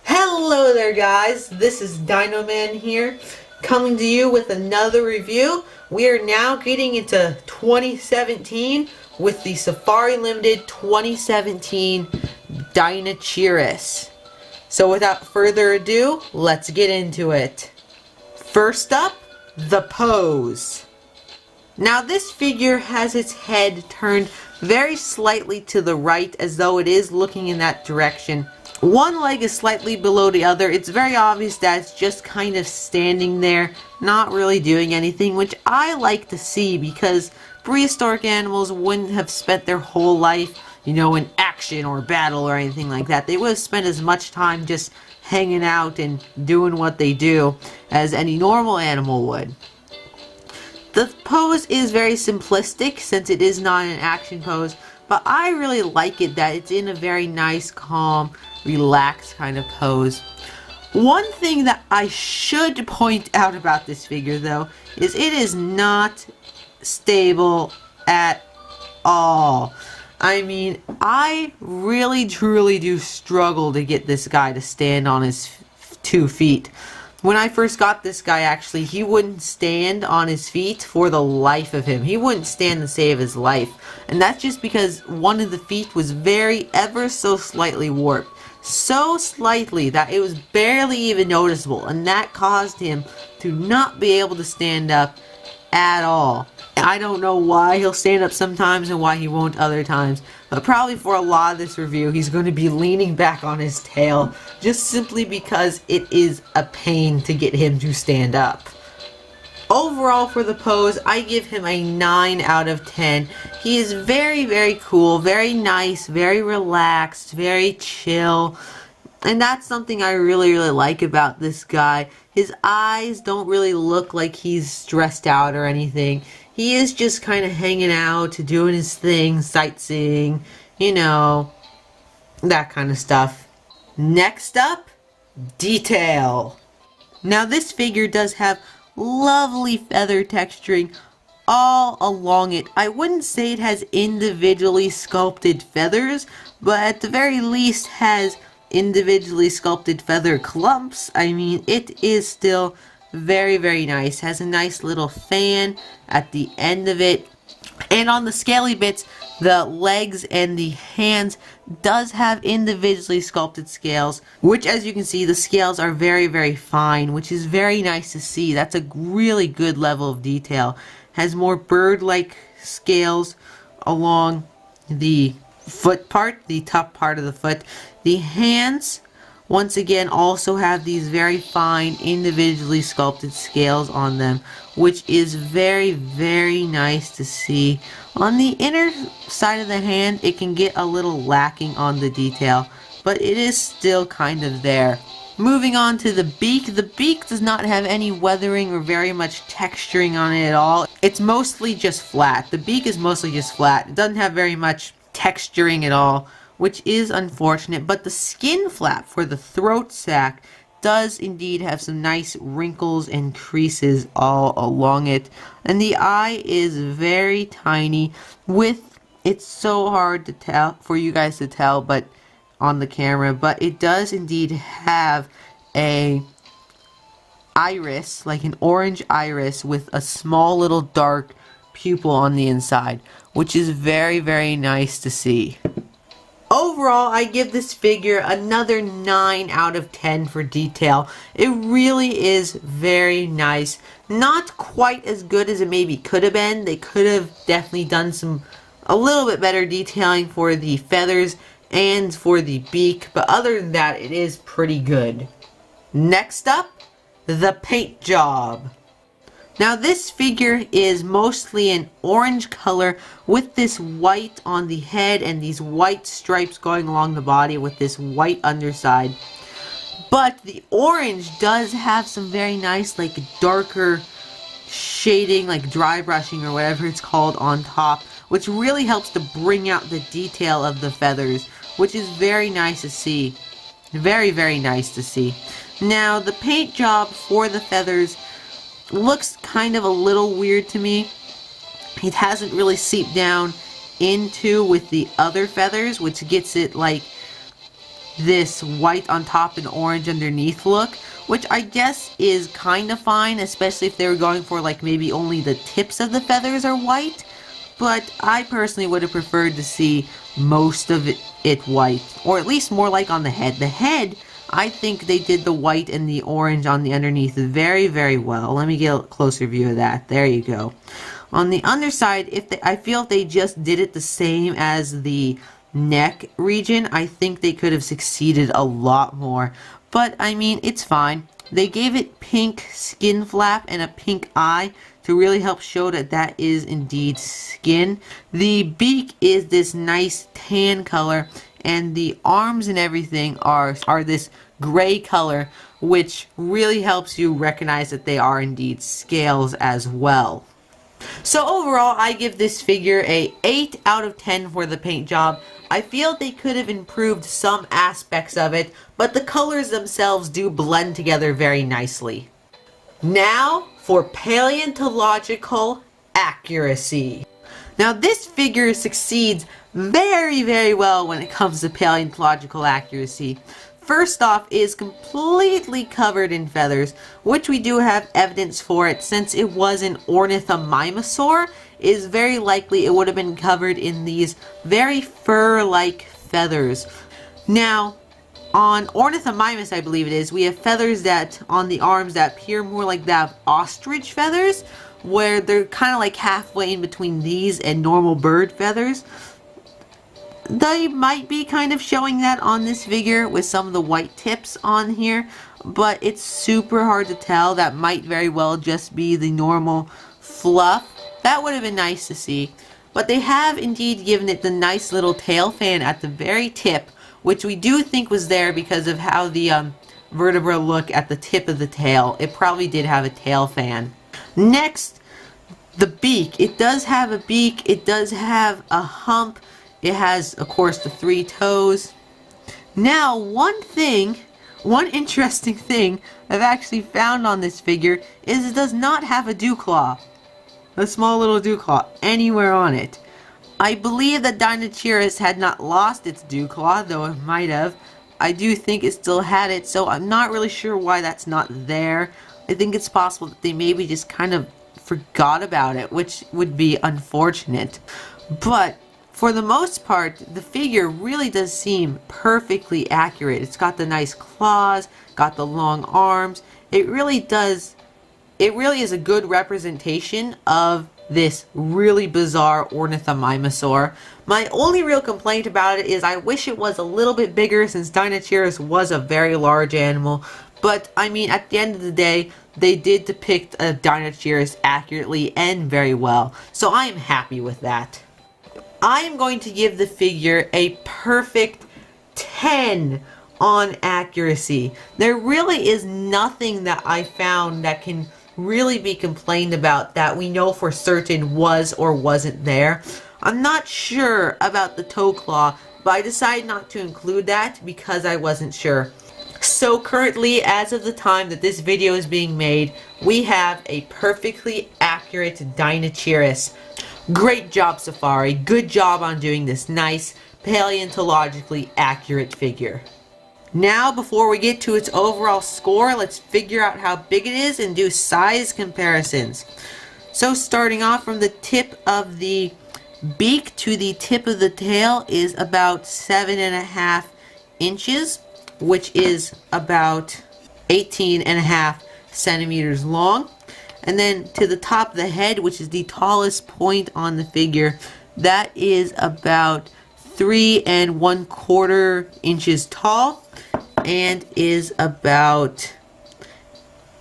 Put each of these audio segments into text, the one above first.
Hello there guys, this is Dino Man here, coming to you with another review. We are now getting into 2017 with the Safari Limited 2017 Deinocheirus. So without further ado, let's get into it. First up, the pose. Now this figure has its head turned very slightly to the right as though it is looking in that direction. One leg is slightly below the other. It's very obvious that it's just kind of standing there, not really doing anything, which I like to see because prehistoric animals wouldn't have spent their whole life, in action or battle or anything like that. They would have spent as much time just hanging out and doing what they do as any normal animal would. The pose is very simplistic since it is not an action pose, but I really like it that it's in a very nice, calm, relaxed kind of pose. One thing that I should point out about this figure though is it is not stable at all. I mean, I really truly do struggle to get this guy to stand on his 2 feet. When I first got this guy, actually, he wouldn't stand on his feet for the life of him. He wouldn't stand to save his life. And that's just because one of the feet was ever so slightly warped. So slightly that it was barely even noticeable. And that caused him to not be able to stand up at all. I don't know why he'll stand up sometimes and why he won't other times, but probably for a lot of this review he's going to be leaning back on his tail just simply because it is a pain to get him to stand up. Overall for the pose, I give him a 9 out of 10. He is very, very cool, very nice, very relaxed, very chill. And that's something I really like about this guy. His eyes don't really look like he's stressed out or anything. He is just kind of hanging out, doing his thing, sightseeing, that kind of stuff. Next up, detail. Now this figure does have lovely feather texturing all along it. I wouldn't say it has individually sculpted feathers, but at the very least has individually sculpted feather clumps. I mean, it is still very, very nice. Has a nice little fan at the end of it. And on the scaly bits, the legs and the hands does have individually sculpted scales, which as you can see, the scales are very, very fine, which is very nice to see. That's a really good level of detail. Has more bird-like scales along the foot part, the top part of the foot. The hands, once again, also have these very fine, individually sculpted scales on them, which is very, very nice to see. On the inner side of the hand, it can get a little lacking on the detail, but it is still kind of there. Moving on to the beak does not have any weathering or very much texturing on it at all. It's mostly just flat. The beak is mostly just flat. It doesn't have very much texturing at all, which is unfortunate, but the skin flap for the throat sac does indeed have some nice wrinkles and creases all along it, and the eye is very tiny. It's so hard to tell for you guys to tell but on the camera, but it does indeed have a iris, like an orange iris with a small little dark pupil on the inside, which is very, very nice to see. Overall, I give this figure another 9 out of 10 for detail. It really is very nice. Not quite as good as it maybe could have been. They could have definitely done a little bit better detailing for the feathers and for the beak, but other than that, it is pretty good. Next up, the paint job. Now this figure is mostly an orange color with this white on the head and these white stripes going along the body with this white underside. But the orange does have some very nice like darker shading, like dry brushing or whatever it's called on top, which really helps to bring out the detail of the feathers, which is very nice to see. Very, very nice to see. Now the paint job for the feathers looks kind of a little weird to me. It hasn't really seeped down into with the other feathers, which gets it like this white on top and orange underneath look, which I guess is kind of fine, especially if they were going for like maybe only the tips of the feathers are white. But I personally would have preferred to see most of it white, or at least more like on the head. The head, I think they did the white and the orange on the underneath very, very well. Let me get a closer view of that. There you go. On the underside, I feel if they just did it the same as the neck region, I think they could have succeeded a lot more. But I mean, it's fine. They gave it pink skin flap and a pink eye to really help show that that is indeed skin. The beak is this nice tan color, and the arms and everything are this gray color, which really helps you recognize that they are indeed scales as well. So overall, I give this figure a 8 out of 10 for the paint job. I feel they could have improved some aspects of it, but the colors themselves do blend together very nicely. Now for paleontological accuracy. Now this figure succeeds very, very well when it comes to paleontological accuracy. First off, it is completely covered in feathers, which we do have evidence for it. Since it was an ornithomimosaur, it is very likely it would have been covered in these very fur-like feathers. Now, on Ornithomimus, I believe it is, we have feathers that on the arms that appear more like that of ostrich feathers, where they're kind of like halfway in between these and normal bird feathers. They might be kind of showing that on this figure with some of the white tips on here, but it's super hard to tell. That might very well just be the normal fluff. That would have been nice to see. But they have indeed given it the nice little tail fan at the very tip, which we do think was there because of how the vertebra look at the tip of the tail. It probably did have a tail fan. Next, the beak. It does have a beak. It does have a hump. It has, of course, the 3 toes. Now, one interesting thing I've actually found on this figure is it does not have a dew claw. A small little dew claw anywhere on it. I believe that Deinocheirus had not lost its dew claw, though it might have. I do think it still had it, so I'm not really sure why that's not there. I think it's possible that they maybe just kind of forgot about it, which would be unfortunate. But for the most part, the figure really does seem perfectly accurate. It's got the nice claws, got the long arms. It really is a good representation of this really bizarre ornithomimosaur. My only real complaint about it is I wish it was a little bit bigger, since Deinocheirus was a very large animal. But I mean, at the end of the day, they did depict a Deinocheirus accurately and very well. So I am happy with that. I am going to give the figure a perfect 10 on accuracy. There really is nothing that I found that can really be complained about that we know for certain was or wasn't there. I'm not sure about the toe claw, but I decided not to include that because I wasn't sure. So currently, as of the time that this video is being made, we have a perfectly accurate Deinocheirus. Great job, Safari. Good job on doing this nice, paleontologically accurate figure. Now, before we get to its overall score, let's figure out how big it is and do size comparisons. So starting off from the tip of the beak to the tip of the tail is about 7.5 inches, which is about 18.5 centimeters long. And then to the top of the head, which is the tallest point on the figure, that is about 3 1/4 inches tall and is about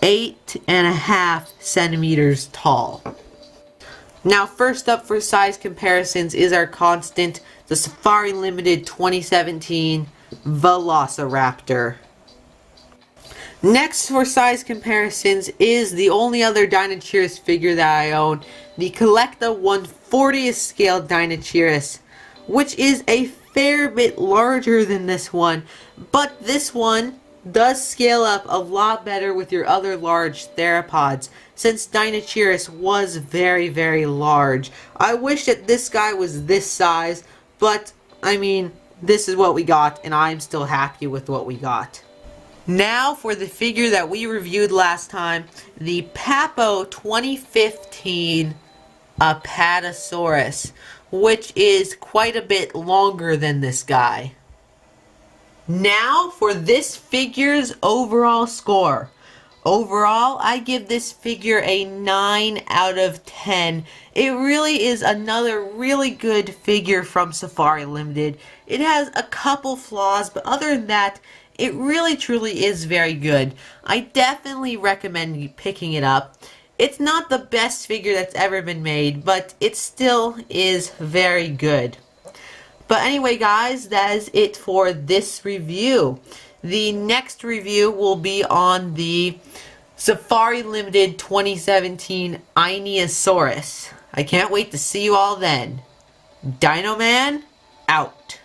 8.5 centimeters tall. Now first up for size comparisons is our constant, the Safari Limited 2017 Velociraptor. Next for size comparisons is the only other Deinocheirus figure that I own, the Collecta 1/40th scale Deinocheirus, which is a fair bit larger than this one, but this one does scale up a lot better with your other large theropods, since Deinocheirus was very, very large. I wish that this guy was this size, but I mean, this is what we got, and I'm still happy with what we got. Now for the figure that we reviewed last time, the Papo 2015 Apatosaurus, which is quite a bit longer than this guy. Now for this figure's overall score. Overall, I give this figure a 9 out of 10. It really is another really good figure from Safari Limited. It has a couple flaws, but other than that, it really truly is very good. I definitely recommend you picking it up. It's not the best figure that's ever been made, but it still is very good. But anyway guys, that is it for this review. The next review will be on the Safari Limited 2017 Ionosaurus. I can't wait to see you all then. Dino Man, out.